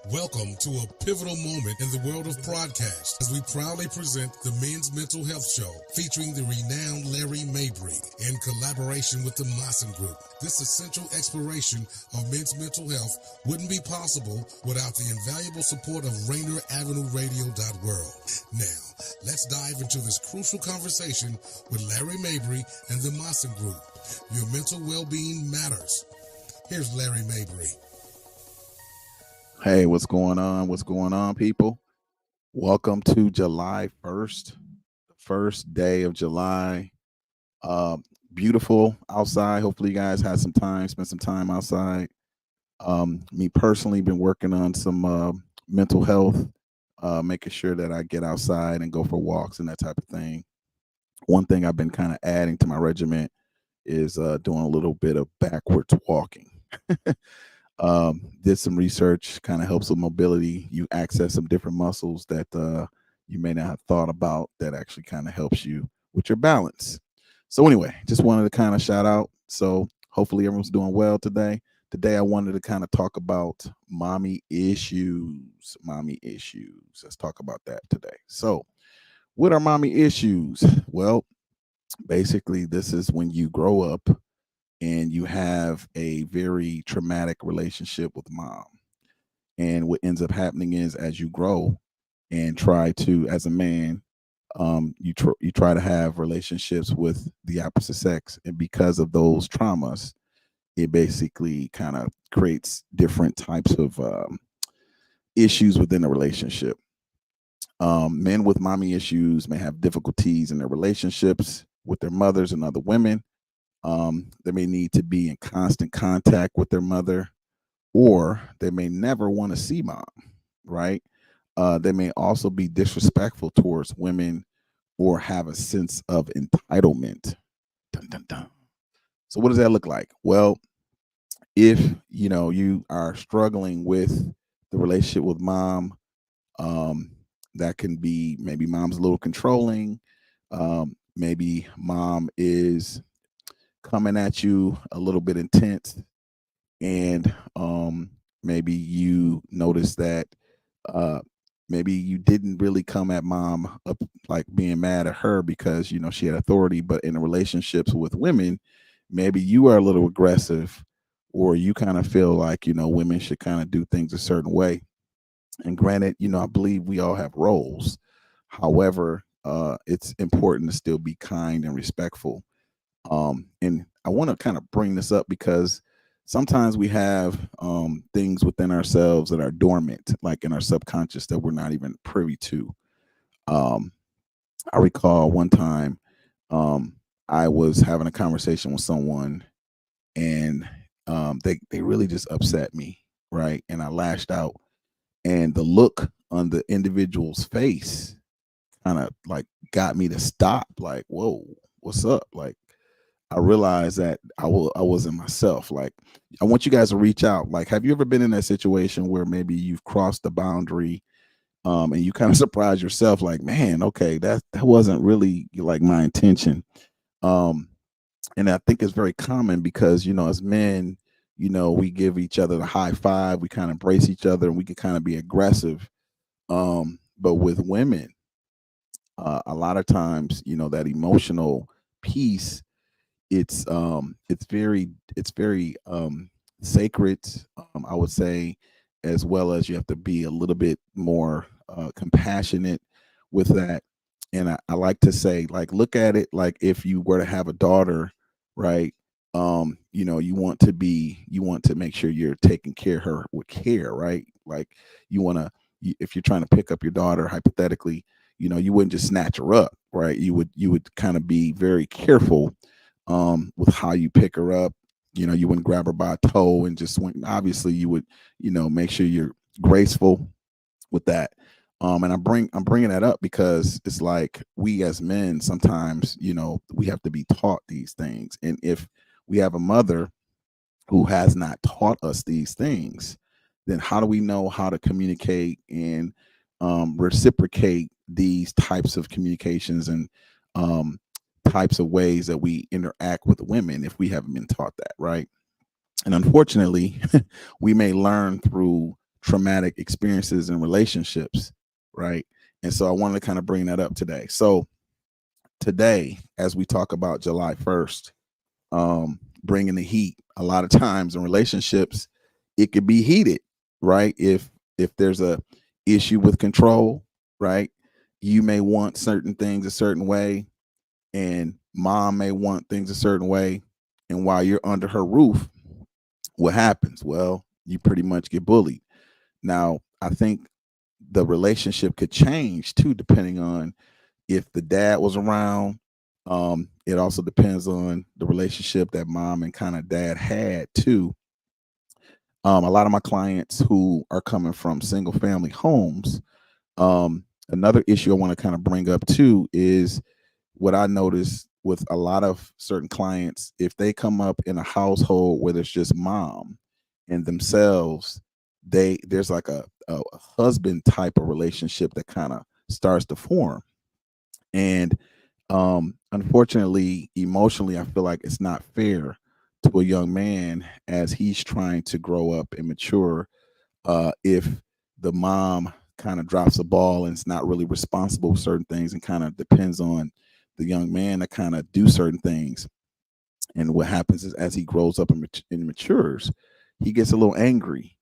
Welcome to a pivotal moment in the world of broadcast as we proudly present the Men's Mental Health Show featuring the renowned Larry Mabry in collaboration with the Maassen Group. This essential exploration of men's mental health wouldn't be possible without the invaluable support of Rainier Avenue Radio World. Now, let's dive into this crucial conversation with Larry Mabry and the Maassen Group. Your mental well-being matters. Here's Larry Mabry. Hey, what's going on? What's going on, people? Welcome to July 1st, the first day of July. Beautiful outside. Hopefully you guys had some time, spent some time outside. Me personally, been working on some mental health, making sure that I get outside and go for walks and that type of thing. One thing I've been kind of adding to my regimen is doing a little bit of backwards walking. Did some research, kind of helps with mobility. You access some different muscles that you may not have thought about that actually kind of helps you with your balance. So anyway, just wanted to kind of shout out. So hopefully everyone's doing well today. Today I wanted to kind of talk about mommy issues. Let's talk about that today. So what are mommy issues? Well, basically this is when you grow up and you have a very traumatic relationship with mom. And what ends up happening is as you grow and try to, as a man, you try to have relationships with the opposite sex. And because of those traumas, it basically kind of creates different types of issues within the relationship. Men with mommy issues may have difficulties in their relationships with their mothers and other women. They may need to be in constant contact with their mother, or they may never want to see mom, right? They may also be disrespectful towards women or have a sense of entitlement. Dun, dun, dun. So what does that look like? Well, if you are struggling with the relationship with mom, that can be maybe mom's a little controlling. Maybe mom is coming at you a little bit intense, and maybe you notice that maybe you didn't really come at mom up like being mad at her because she had authority, but in the relationships with women, maybe you are a little aggressive, or you kind of feel like women should kind of do things a certain way. And granted, I believe we all have roles. However, it's important to still be kind and respectful. And I want to kind of bring this up because sometimes we have things within ourselves that are dormant, like in our subconscious, that we're not even privy to. I recall one time I was having a conversation with someone, and they really just upset me, right? And I lashed out, and the look on the individual's face kind of like got me to stop, like, whoa, what's up? Like, I realized that I wasn't myself. Like, I want you guys to reach out. Like, have you ever been in that situation where maybe you've crossed the boundary, and you kind of surprise yourself, like, man, okay, that wasn't really like my intention. And I think it's very common because, as men, we give each other the high five, we kind of embrace each other, and we can kind of be aggressive. But with women, a lot of times, that emotional piece, it's very sacred, I would say, as well as you have to be a little bit more compassionate with that. And I like to say, like, look at it like if you were to have a daughter, right? You want to make sure you're taking care of her with care, right? Like, if you're trying to pick up your daughter, hypothetically, you wouldn't just snatch her up, right? You would kind of be very careful with how you pick her up. You wouldn't grab her by a toe and just swing. Obviously you would, make sure you're graceful with that. And I'm bringing that up because it's like we as men, sometimes, we have to be taught these things. And if we have a mother who has not taught us these things, then how do we know how to communicate and reciprocate these types of communications and types of ways that we interact with women if we haven't been taught that, right? And unfortunately, we may learn through traumatic experiences in relationships, right? And so I wanted to kind of bring that up today. So today, as we talk about July 1st, bringing the heat, a lot of times in relationships, it could be heated, right? If there's a issue with control, right? You may want certain things a certain way, and mom may want things a certain way. And while you're under her roof, what happens? Well, you pretty much get bullied. Now, I think the relationship could change too, depending on if the dad was around. It also depends on the relationship that mom and kind of dad had too. A lot of my clients who are coming from single family homes, another issue I want to kind of bring up too is what I notice with a lot of certain clients, if they come up in a household where there's just mom and themselves, there's like a husband type of relationship that kind of starts to form. And unfortunately, emotionally, I feel like it's not fair to a young man as he's trying to grow up and mature. If the mom kind of drops the ball and is not really responsible for certain things and kind of depends on the young man to kind of do certain things. And what happens is as he grows up and matures, he gets a little angry.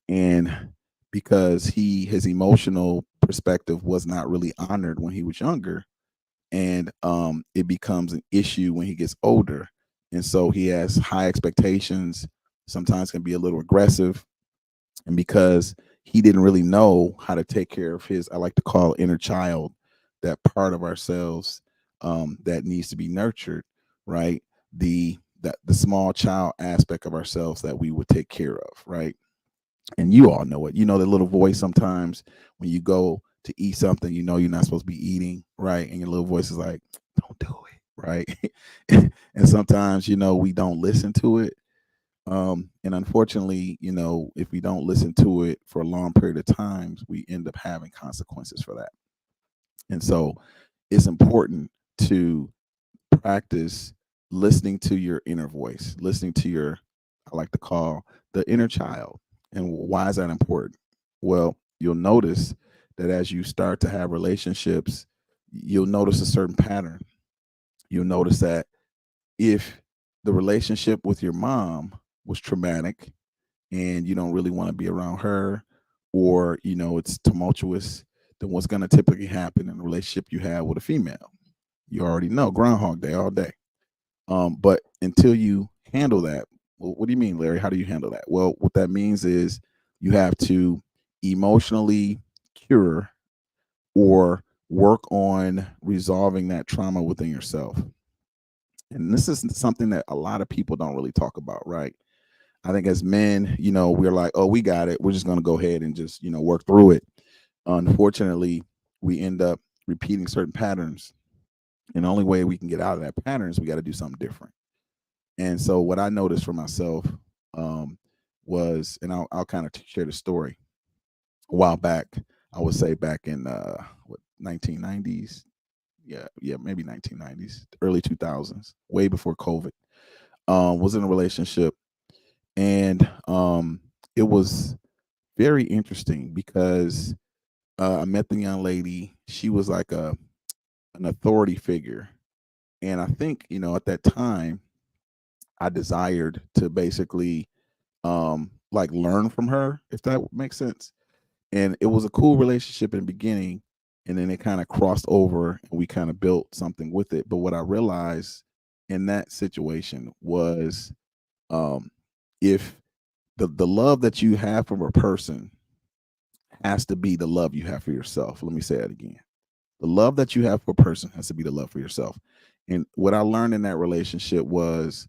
And because his emotional perspective was not really honored when he was younger, and it becomes an issue when he gets older. And so he has high expectations, sometimes can be a little aggressive. And because he didn't really know how to take care of his, I like to call inner child, that part of ourselves that needs to be nurtured, right? The small child aspect of ourselves that we would take care of, right? And you all know it. You know the little voice sometimes when you go to eat something, you know you're not supposed to be eating, right? And your little voice is like, don't do it, right? And sometimes, we don't listen to it. And unfortunately, if we don't listen to it for a long period of times, we end up having consequences for that. And so it's important to practice listening to your inner voice, listening to your, I like to call the inner child. And why is that important? Well, you'll notice that as you start to have relationships, you'll notice a certain pattern. You'll notice that if the relationship with your mom was traumatic and you don't really want to be around her, or it's tumultuous, then what's going to typically happen in a relationship you have with a female? You already know, Groundhog Day all day. But until you handle that, well, what do you mean, Larry? How do you handle that? Well, what that means is you have to emotionally cure or work on resolving that trauma within yourself. And this is something that a lot of people don't really talk about, right? I think as men, we're like, oh, we got it. We're just going to go ahead and just, work through it. Unfortunately, we end up repeating certain patterns. And the only way we can get out of that pattern is we got to do something different. And so what I noticed for myself was, and I'll kind of share the story. A while back, I would say back in 1990s, yeah, maybe 1990s, early 2000s, way before COVID. Was in a relationship, and it was very interesting because I met the young lady. She was like an authority figure, and I think at that time I desired to basically like learn from her, if that makes sense. And it was a cool relationship in the beginning, and then it kind of crossed over and we kind of built something with it. But what I realized in that situation was if the love that you have from a person has to be the love you have for yourself. Let me say that again. The love that you have for a person has to be the love for yourself. And what I learned in that relationship was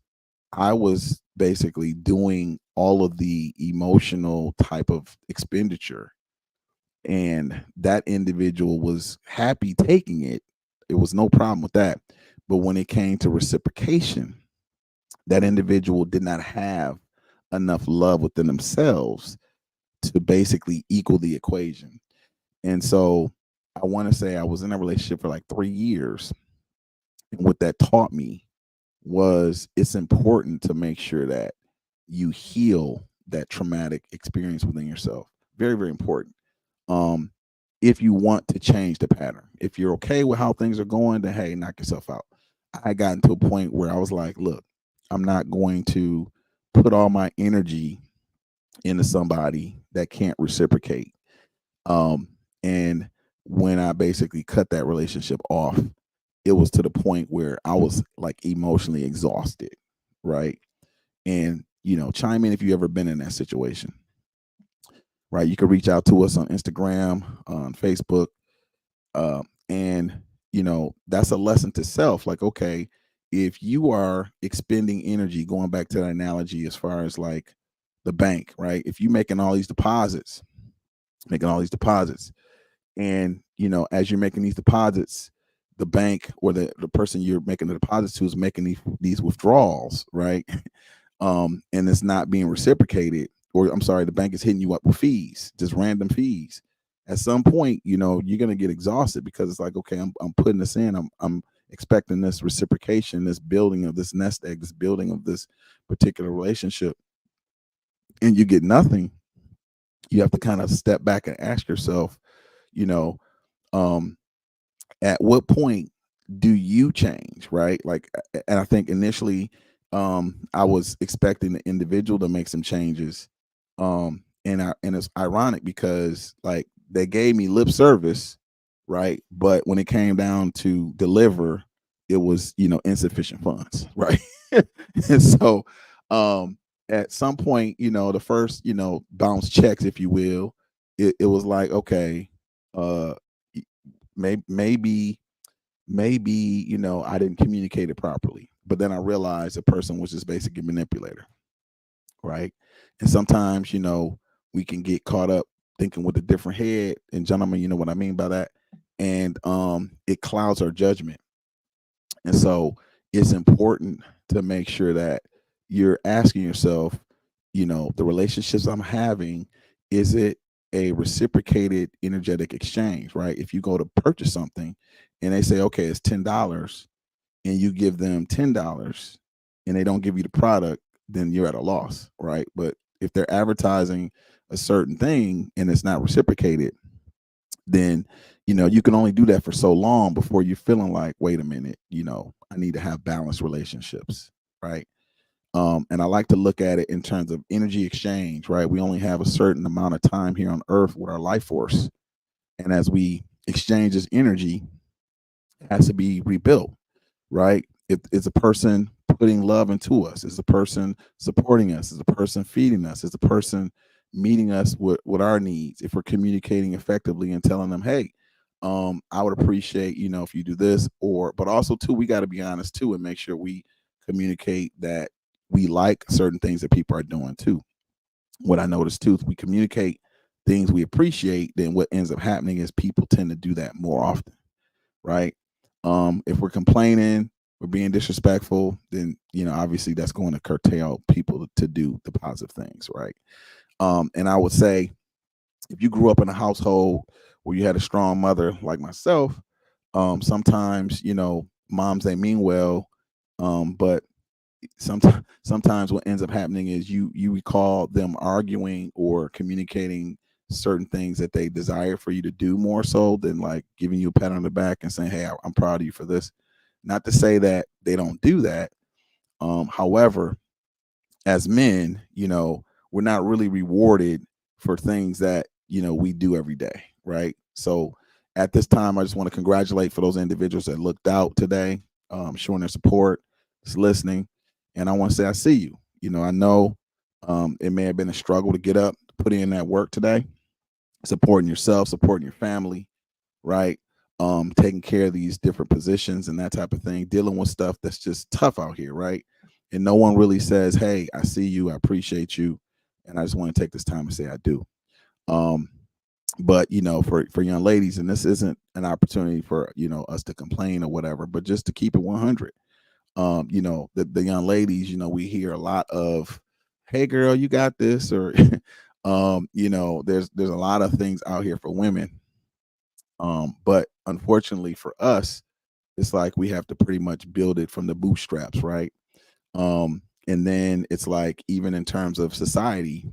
I was basically doing all of the emotional type of expenditure, and that individual was happy taking it. It was no problem with that. But when it came to reciprocation, that individual did not have enough love within themselves to basically equal the equation. And so I want to say I was in a relationship for like 3 years. And what that taught me was it's important to make sure that you heal that traumatic experience within yourself. Very, very important. Um, if you want to change the pattern, if you're okay with how things are going, then hey, knock yourself out. I got to a point where I was like, look, I'm not going to put all my energy into somebody that can't reciprocate. Um, and when I basically cut that relationship off, it was to the point where I was like emotionally exhausted, right? And chime in if you ever been in that situation, right? You can reach out to us on Instagram, on Facebook, and that's a lesson to self. Like, okay, if you are expending energy, going back to that analogy as far as like the bank, right? If you making all these deposits, and as you're making these deposits, the bank or the person you're making the deposits to is making these withdrawals, right? And it's not being reciprocated, or I'm sorry, the bank is hitting you up with fees, just random fees. At some point, you're gonna get exhausted, because it's like, okay, I'm putting this in, I'm expecting this reciprocation, this building of this nest egg, this building of this particular relationship, and you get nothing. You have to kind of step back and ask yourself, you know, um, at what point do you change, right? Like, and I think initially, I was expecting the individual to make some changes, and it's ironic because like they gave me lip service, right? But when it came down to deliver, it was insufficient funds, right? And so, at some point, the first bounce checks, if you will, it was like, okay, uh, maybe I didn't communicate it properly. But then I realized the person was just basically a manipulator, right? And sometimes we can get caught up thinking with a different head, and gentlemen, you know what I mean by that. And it clouds our judgment. And so it's important to make sure that you're asking yourself, the relationships I'm having, is it a reciprocated energetic exchange, right? If you go to purchase something and they say, okay, it's $10, and you give them $10 and they don't give you the product, then you're at a loss, right? But if they're advertising a certain thing and it's not reciprocated, then you can only do that for so long before you're feeling like, wait a minute, I need to have balanced relationships, right? And I like to look at it in terms of energy exchange, right? We only have a certain amount of time here on earth with our life force, and as we exchange this energy, it has to be rebuilt, right? If it's a person putting love into us, is a person supporting us, is a person feeding us, is a person meeting us with our needs, if we're communicating effectively and telling them, hey, I would appreciate if you do this, but also too, we got to be honest too and make sure we communicate that we like certain things that people are doing too. What I noticed too, if we communicate things we appreciate, then what ends up happening is people tend to do that more often, right? If we're complaining, we're being disrespectful, then obviously that's going to curtail people to do the positive things, right? And I would say, if you grew up in a household where you had a strong mother like myself, sometimes moms, they mean well, but sometimes what ends up happening is you recall them arguing or communicating certain things that they desire for you to do, more so than like giving you a pat on the back and saying, hey, I'm proud of you for this. Not to say that they don't do that. However, as men, we're not really rewarded for things that we do every day, right? So at this time, I just want to congratulate for those individuals that looked out today, showing their support, just listening. And I want to say I see you. I know it may have been a struggle to get up, to put in that work today, supporting yourself, supporting your family, right? Taking care of these different positions and that type of thing, dealing with stuff that's just tough out here, right? And no one really says, hey, I see you, I appreciate you, and I just want to take this time and say I do. But for young ladies, and this isn't an opportunity for us to complain or whatever, but just to keep it 100. The young ladies, we hear a lot of, hey girl, you got this, or there's a lot of things out here for women. But unfortunately for us, it's like we have to pretty much build it from the bootstraps, right? And then it's like, even in terms of society,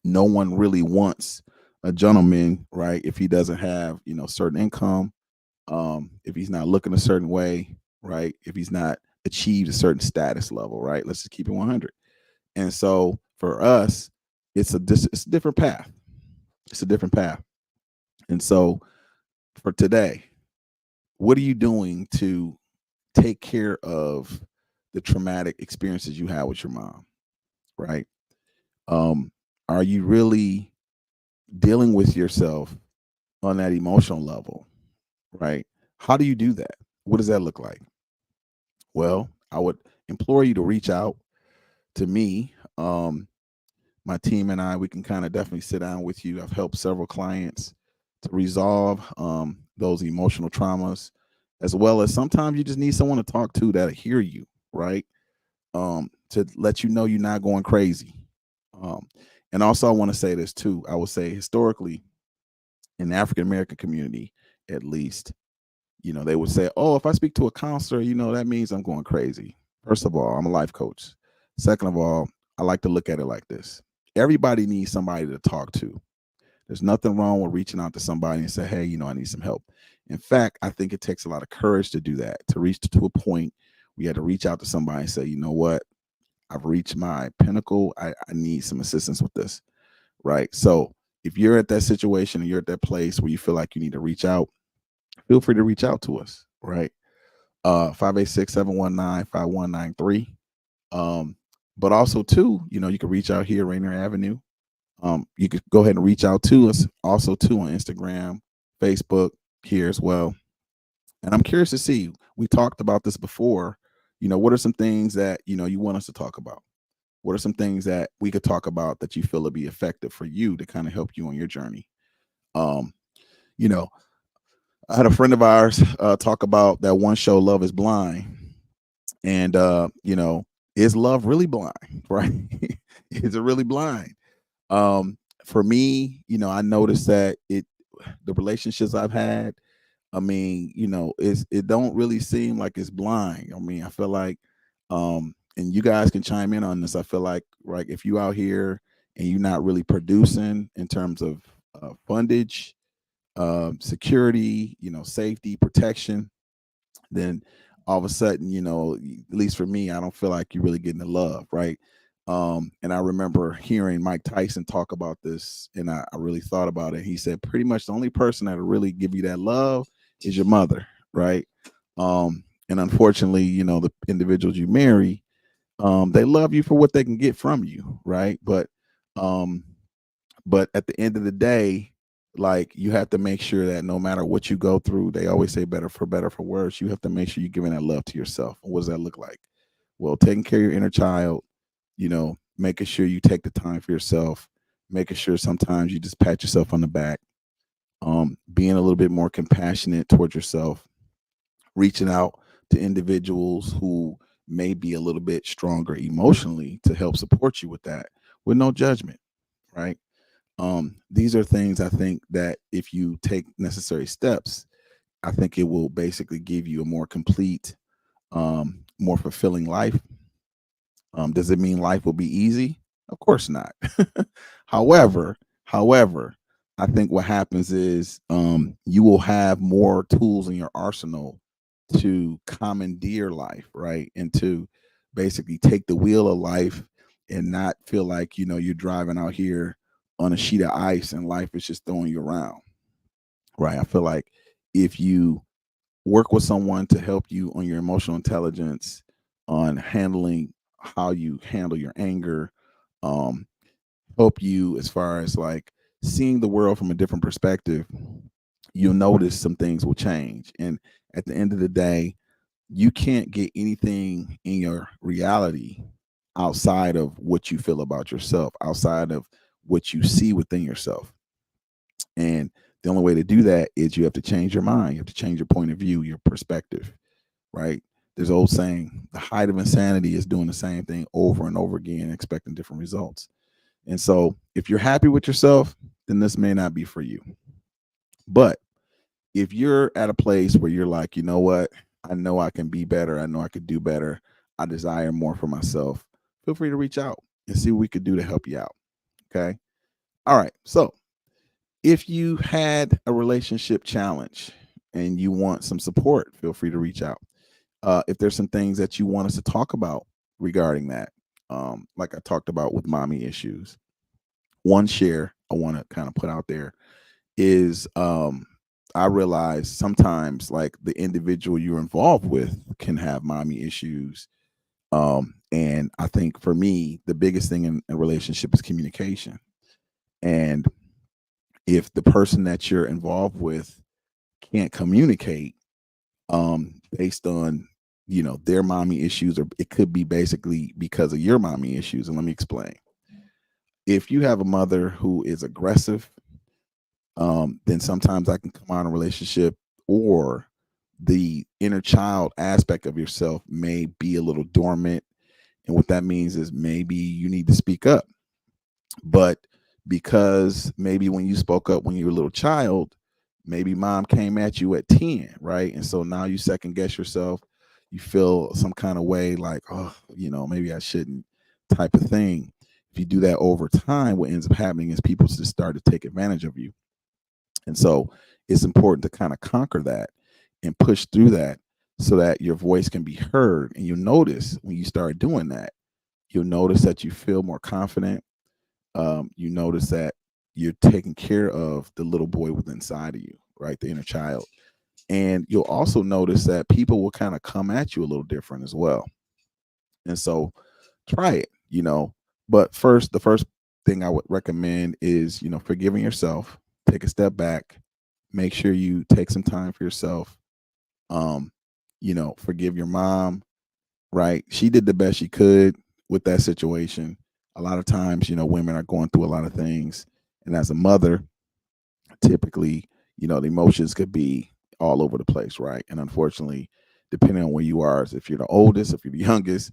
no one really wants a gentleman, right? If he doesn't have, certain income, if he's not looking a certain way, right? If he's not achieved a certain status level, right? Let's just keep it 100. And so for us, it's a different path. It's a different path. And so for today, what are you doing to take care of the traumatic experiences you had with your mom, right? Um, are you really dealing with yourself on that emotional level, right? How do you do that? What does that look like? Well, I would implore you to reach out to me. My team and I, we can kind of definitely sit down with you. I've helped several clients to resolve those emotional traumas, as well as sometimes you just need someone to talk to that hear you, right? To let you know you're not going crazy. Um, and also, I want to say this too. I would say historically, in the African American community, at least, they would say, "Oh, if I speak to a counselor, that means I'm going crazy." First of all, I'm a life coach. Second of all, I like to look at it like this: everybody needs somebody to talk to. There's nothing wrong with reaching out to somebody and say, "Hey, I need some help." In fact, I think it takes a lot of courage to do that, to reach to a point where you had to reach out to somebody and say, "You know what? I've reached my pinnacle. I need some assistance with this." Right. So if you're at that situation and you're at that place where you feel like you need to reach out, feel free to reach out to us. Right. 586-719-5193. Um, but also too, you can reach out here, Rainier Avenue. You could go ahead and reach out to us also too on Instagram, Facebook here as well. And I'm curious to see, we talked about this before. What are some things that, you want us to talk about? What are some things that we could talk about that you feel would be effective for you to kind of help you on your journey? Um, you know, I had a friend of ours talk about that one show, Love is Blind. And, is love really blind, right? Is it really blind? For me, I noticed that the relationships I've had, I mean, it don't really seem like it's blind. I mean, I feel like, and you guys can chime in on this. I feel like, right, if you out here and you're not really producing in terms of fundage, security, safety, protection, then all of a sudden, at least for me, I don't feel like you're really getting the love, right? And I remember hearing Mike Tyson talk about this, and I really thought about it. He said pretty much the only person that'll really give you that love is your mother, right? And unfortunately, the individuals you marry, they love you for what they can get from you, right? Um, but at the end of the day, like, you have to make sure that no matter what you go through, they always say better for worse. You have to make sure you're giving that love to yourself. And what does that look like? Well, taking care of your inner child, making sure you take the time for yourself, making sure sometimes you just pat yourself on the back, being a little bit more compassionate towards yourself, reaching out to individuals who may be a little bit stronger emotionally to help support you with that, with no judgment, right? These are things I think that if you take necessary steps, I think it will basically give you a more complete, more fulfilling life. Does it mean life will be easy? Of course not. However, I think what happens is, you will have more tools in your arsenal to commandeer life, right? And to basically take the wheel of life and not feel like, you're driving out here on a sheet of ice and life is just throwing you around, right? I feel like if you work with someone to help you on your emotional intelligence, on handling how you handle your anger, um, help you as far as like seeing the world from a different perspective, you'll notice some things will change. And at the end of the day, you can't get anything in your reality outside of what you feel about yourself, outside of what you see within yourself. And the only way to do that is you have to change your mind. You have to change your point of view, your perspective, right? There's an old saying, the height of insanity is doing the same thing over and over again, expecting different results. And so if you're happy with yourself, then this may not be for you. But if you're at a place where you're like, you know what, I know I can be better, I know I could do better, I desire more for myself, feel free to reach out and see what we could do to help you out. Okay. All right. So if you had a relationship challenge and you want some support, feel free to reach out. If there's some things that you want us to talk about regarding that, like I talked about with mommy issues, one share I want to kind of put out there is I realize sometimes like the individual you're involved with can have mommy issues. And I think for me, the biggest thing in a relationship is communication. And if the person that you're involved with can't communicate, based on, their mommy issues, or it could be basically because of your mommy issues. And let me explain. If you have a mother who is aggressive, then sometimes I can come out in a relationship, or the inner child aspect of yourself may be a little dormant. And what that means is maybe you need to speak up. But because maybe when you spoke up when you were a little child, maybe mom came at you at 10, right? And so now you second guess yourself. You feel some kind of way like, oh, maybe I shouldn't, type of thing. If you do that over time, what ends up happening is people just start to take advantage of you. And so it's important to kind of conquer that and push through that so that your voice can be heard. And you'll notice when you start doing that, you'll notice that you feel more confident. You notice that you're taking care of the little boy within inside of you, right? The inner child. And you'll also notice that people will kind of come at you a little different as well. And so try it, But first, the first thing I would recommend is, forgiving yourself. Take a step back. Make sure you take some time for yourself. Forgive your mom, right? She did the best she could with that situation. A lot of times, women are going through a lot of things. And as a mother, typically, the emotions could be all over the place, right? And unfortunately, depending on where you are, if you're the oldest, if you're the youngest,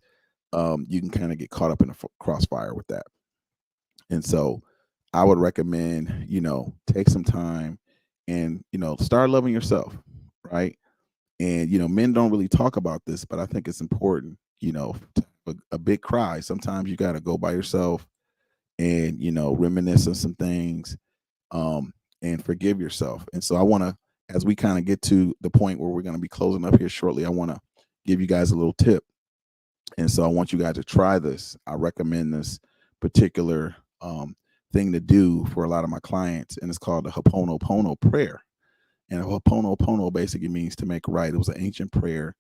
you can kind of get caught up in a crossfire with that. And so I would recommend, take some time and, start loving yourself, right? And, men don't really talk about this, but I think it's important, to have a big cry. Sometimes you got to go by yourself and, reminisce on some things, and forgive yourself. And so I want to, as we kind of get to the point where we're going to be closing up here shortly, I want to give you guys a little tip. And so I want you guys to try this. I recommend this particular thing to do for a lot of my clients, and it's called the Ho'oponopono prayer. And Ho'oponopono basically means to make right. It was an ancient prayer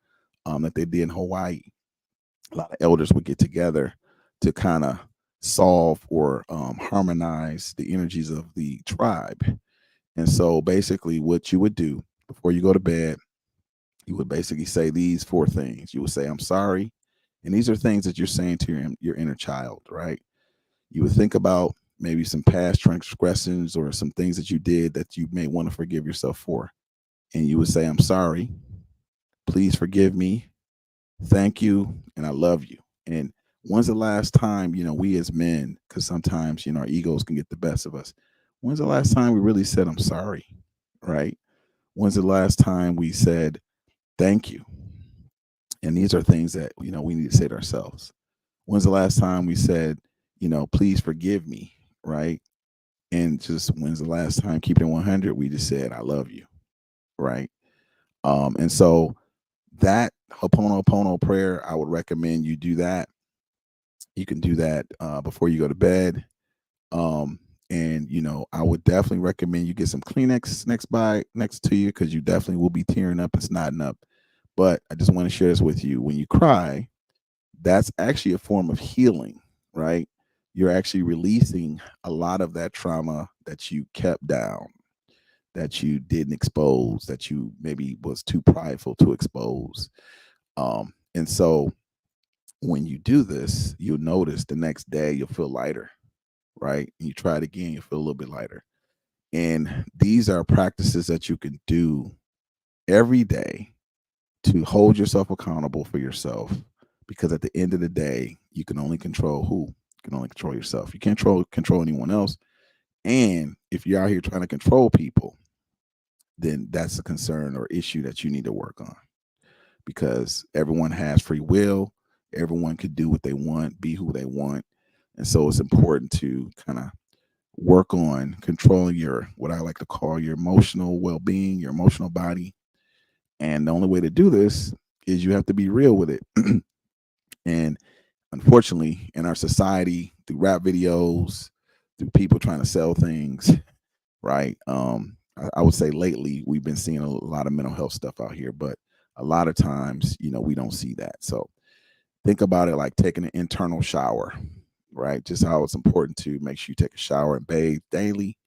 that they did in Hawaii. A lot of elders would get together to kind of solve or harmonize the energies of the tribe. And so basically what you would do before you go to bed, you would basically say these four things. You would say, I'm sorry. And these are things that you're saying to your inner child, right? You would think about maybe some past transgressions or some things that you did that you may want to forgive yourself for. And you would say, I'm sorry. Please forgive me. Thank you. And I love you. And when's the last time, we as men, because sometimes, our egos can get the best of us. When's the last time we really said, I'm sorry, right? When's the last time we said, thank you? And these are things that, we need to say to ourselves. When's the last time we said, please forgive me, right? And just when's the last time, keeping it 100, we just said, I love you, right? And so that Ho'oponopono prayer, I would recommend you do that. You can do that before you go to bed. And I would definitely recommend you get some Kleenex next to you, because you definitely will be tearing up and snotting up. But I just want to share this with you. When you cry, that's actually a form of healing, right? You're actually releasing a lot of that trauma that you kept down, that you didn't expose, that you maybe was too prideful to expose. And so when you do this, you'll notice the next day you'll feel lighter, right? And you try it again, you'll feel a little bit lighter. And these are practices that you can do every day to hold yourself accountable for yourself. Because at the end of the day, you can only control who? You can only control yourself. You can't control anyone else. And if you're out here trying to control people, then that's a concern or issue that you need to work on, because everyone has free will. Everyone could do what they want, be who they want. And so it's important to kind of work on controlling your, what I like to call your emotional well-being, your emotional body. And the only way to do this is you have to be real with it. And unfortunately, in our society, through rap videos, through people trying to sell things, right? I would say lately we've been seeing a lot of mental health stuff out here, but a lot of times, we don't see that. So think about it like taking an internal shower, right? Just how it's important to make sure you take a shower and bathe daily.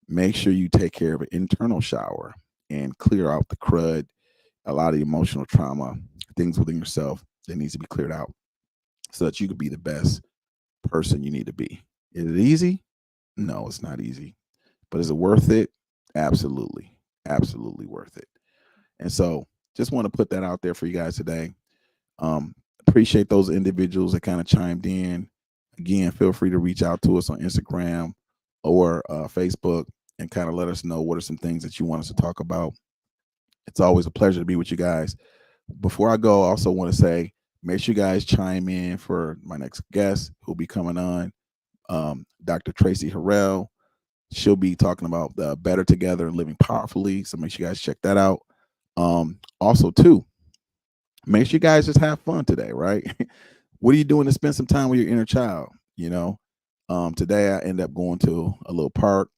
Make sure you take care of an internal shower and clear out the crud, a lot of the emotional trauma, things within yourself that needs to be cleared out so that you can be the best person you need to be. Is it easy? No, it's not easy. But is it worth it? Absolutely. Absolutely worth it. And so just want to put that out there for you guys today. Um, Appreciate those individuals that kind of chimed in. Again, feel free to reach out to us on Instagram or Facebook and kind of let us know what are some things that you want us to talk about. It's always a pleasure to be with you guys. Before I go, I also want to say, make sure you guys chime in for my next guest who'll be coming on, Dr. Tracy Harrell. She'll be talking about the Better Together and Living Powerfully. So make sure you guys check that out. Also, too, make sure you guys just have fun today, right? What are you doing to spend some time with your inner child? Today I end up going to a little park,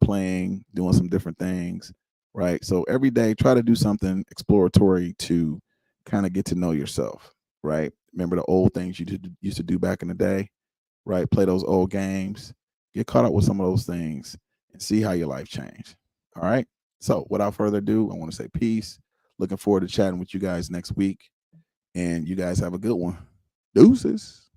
playing, doing some different things, right? So every day, try to do something exploratory to kind of get to know yourself, right? Remember the old things you used to do back in the day, right? Play those old games, get caught up with some of those things, and see how your life changed. All right. So without further ado, I want to say peace. Looking forward to chatting with you guys next week. And you guys have a good one. Deuces.